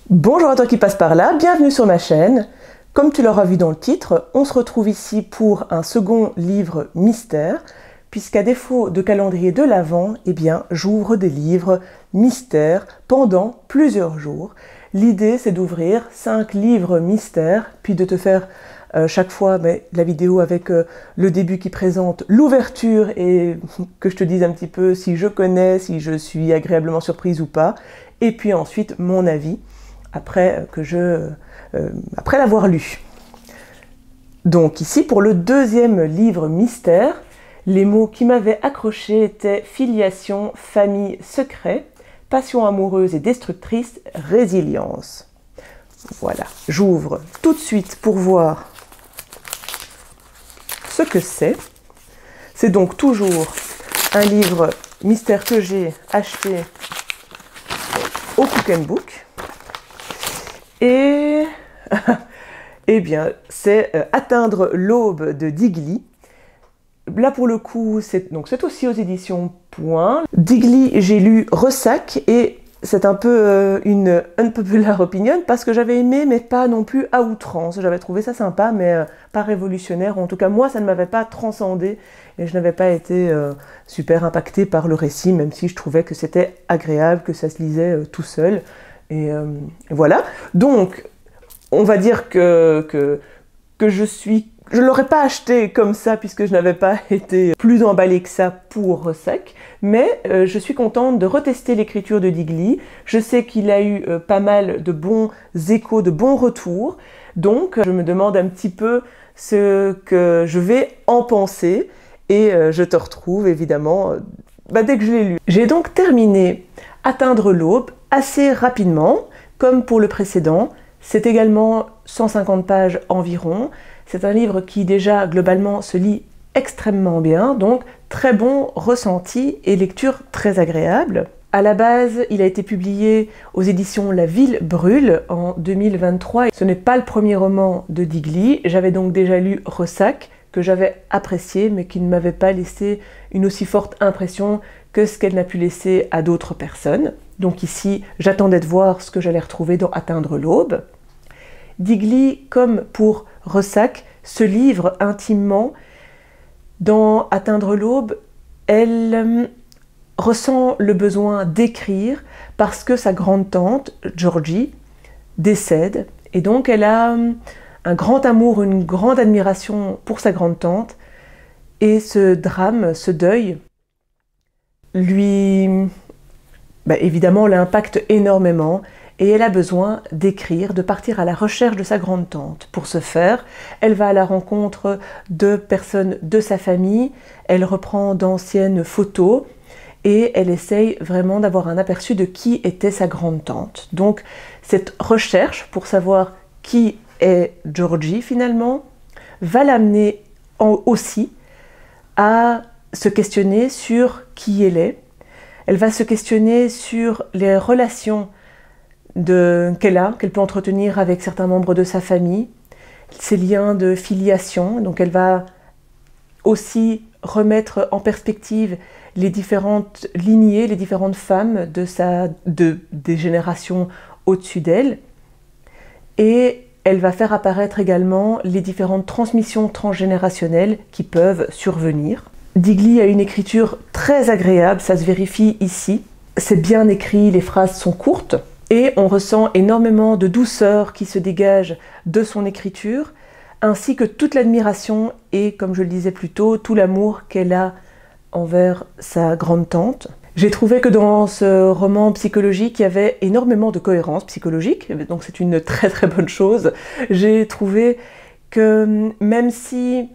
Bonjour à toi qui passe par là, bienvenue sur ma chaîne. Comme tu l'auras vu dans le titre, on se retrouve ici pour un second livre mystère, puisqu'à défaut de calendrier de l'Avent, eh bien, j'ouvre des livres mystères pendant plusieurs jours. L'idée, c'est d'ouvrir 5 livres mystères, puis de te faire chaque fois la vidéo avec le début qui présente l'ouverture et que je te dise un petit peu si je connais, si je suis agréablement surprise ou pas, et puis ensuite mon avis après l'avoir lu. Donc ici, pour le deuxième livre mystère, les mots qui m'avaient accroché étaient filiation, famille, secret, passion amoureuse et destructrice, résilience. Voilà, j'ouvre tout de suite pour voir ce que c'est. C'est donc toujours un livre mystère que j'ai acheté au Cook & Book. Et eh bien, c'est Atteindre l'aube de Digli. Là, pour le coup, c'est aussi aux éditions Point. Digli, j'ai lu Ressac et c'est un peu une unpopular opinion parce que j'avais aimé, mais pas non plus à outrance. J'avais trouvé ça sympa, mais pas révolutionnaire. En tout cas, moi, ça ne m'avait pas transcendé et je n'avais pas été super impactée par le récit, même si je trouvais que c'était agréable, que ça se lisait tout seul. Et voilà. Donc, on va dire que je l'aurais pas acheté comme ça puisque je n'avais pas été plus emballée que ça pour Ressac, mais je suis contente de retester l'écriture de Digli. Je sais qu'il a eu pas mal de bons échos, de bons retours, donc je me demande un petit peu ce que je vais en penser et je te retrouve évidemment dès que je l'ai lu. J'ai donc terminé Atteindre l'aube assez rapidement, comme pour le précédent. C'est également 150 pages environ. C'est un livre qui déjà globalement se lit extrêmement bien, donc très bon ressenti et lecture très agréable. À la base, il a été publié aux éditions La Ville Brûle en 2023. Ce n'est pas le premier roman de Digli. J'avais donc déjà lu Ressac, que j'avais apprécié, mais qui ne m'avait pas laissé une aussi forte impression que ce qu'elle n'a pu laisser à d'autres personnes. Donc ici, j'attendais de voir ce que j'allais retrouver dans Atteindre l'aube. Digli, comme pour Ressac, se livre intimement. Dans Atteindre l'aube, elle ressent le besoin d'écrire parce que sa grande-tante, Georgie, décède. Et donc elle a un grand amour, une grande admiration pour sa grande-tante. Et ce drame, ce deuil, lui, évidemment, l'impacte énormément. Et elle a besoin d'écrire, de partir à la recherche de sa grande-tante. Pour ce faire, elle va à la rencontre de personnes de sa famille, elle reprend d'anciennes photos et elle essaye vraiment d'avoir un aperçu de qui était sa grande-tante. Donc cette recherche pour savoir qui est Georgie finalement va l'amener aussi à se questionner sur qui elle est. Elle va se questionner sur les relations qu'elle peut entretenir avec certains membres de sa famille, ses liens de filiation. Donc elle va aussi remettre en perspective les différentes lignées, les différentes femmes des générations au-dessus d'elle. Et elle va faire apparaître également les différentes transmissions transgénérationnelles qui peuvent survenir. Digli a une écriture très agréable, ça se vérifie ici. C'est bien écrit, les phrases sont courtes. Et on ressent énormément de douceur qui se dégage de son écriture, ainsi que toute l'admiration et, comme je le disais plus tôt, tout l'amour qu'elle a envers sa grande-tante. J'ai trouvé que dans ce roman psychologique, il y avait énormément de cohérence psychologique, donc c'est une très très bonne chose. J'ai trouvé que même si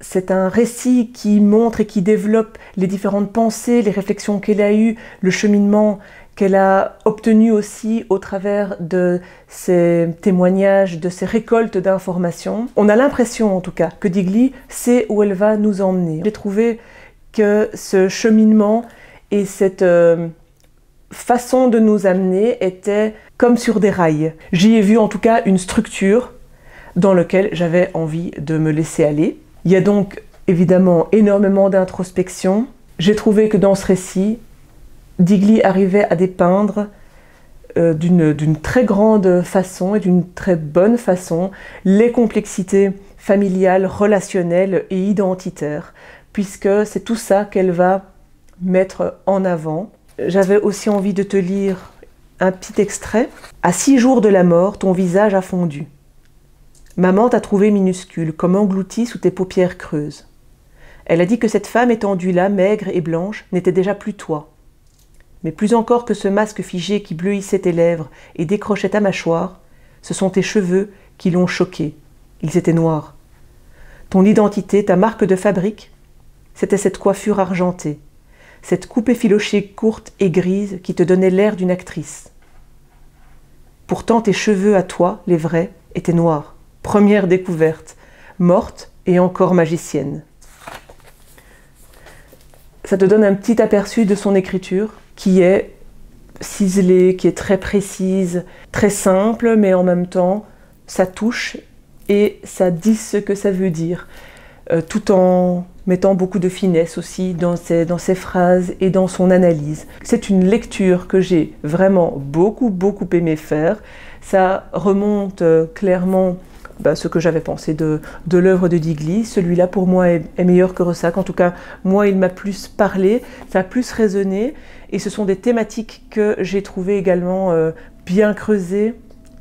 c'est un récit qui montre et qui développe les différentes pensées, les réflexions qu'elle a eues, le cheminement qu'elle a obtenu aussi au travers de ses témoignages, de ses récoltes d'informations. On a l'impression en tout cas que Digli sait où elle va nous emmener. J'ai trouvé que ce cheminement et cette façon de nous amener était comme sur des rails. J'y ai vu en tout cas une structure dans laquelle j'avais envie de me laisser aller. Il y a donc évidemment énormément d'introspection. J'ai trouvé que dans ce récit, Digli arrivait à dépeindre d'une très grande façon et d'une très bonne façon les complexités familiales, relationnelles et identitaires, puisque c'est tout ça qu'elle va mettre en avant. J'avais aussi envie de te lire un petit extrait. « À 6 jours de la mort, ton visage a fondu. Maman t'a trouvé minuscule, comme engloutie sous tes paupières creuses. Elle a dit que cette femme étendue là, maigre et blanche, n'était déjà plus toi. Mais plus encore que ce masque figé qui bleuissait tes lèvres et décrochait ta mâchoire, ce sont tes cheveux qui l'ont choqué. Ils étaient noirs. Ton identité, ta marque de fabrique, c'était cette coiffure argentée, cette coupe effilochée courte et grise qui te donnait l'air d'une actrice. Pourtant tes cheveux à toi, les vrais, étaient noirs. Première découverte, morte et encore magicienne. » Ça te donne un petit aperçu de son écriture qui est ciselée, qui est très précise, très simple, mais en même temps, ça touche et ça dit ce que ça veut dire, tout en mettant beaucoup de finesse aussi dans ses phrases et dans son analyse. C'est une lecture que j'ai vraiment beaucoup aimé faire. Ça remonte clairement ce que j'avais pensé de l'œuvre de Digli. Celui-là pour moi est meilleur que Ressac. En tout cas, moi il m'a plus parlé, ça a plus résonné et ce sont des thématiques que j'ai trouvées également bien creusées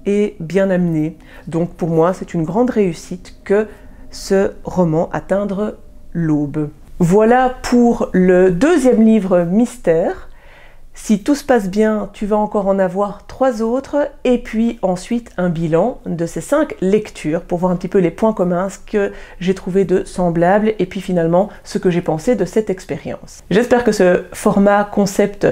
et bien amenées. Donc pour moi c'est une grande réussite que ce roman Atteindre l'aube. Voilà pour le deuxième livre mystère. Si tout se passe bien, tu vas encore en avoir 3 autres, et puis ensuite un bilan de ces 5 lectures pour voir un petit peu les points communs, ce que j'ai trouvé de semblable, et puis finalement ce que j'ai pensé de cette expérience. J'espère que ce format concept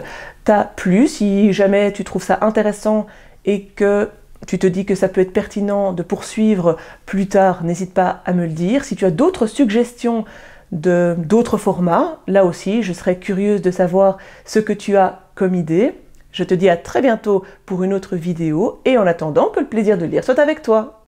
t'a plu. Si jamais tu trouves ça intéressant et que tu te dis que ça peut être pertinent de poursuivre plus tard, n'hésite pas à me le dire. Si tu as d'autres suggestions d'autres formats, là aussi je serais curieuse de savoir ce que tu as comme idée. Je te dis à très bientôt pour une autre vidéo et en attendant que le plaisir de lire soit avec toi.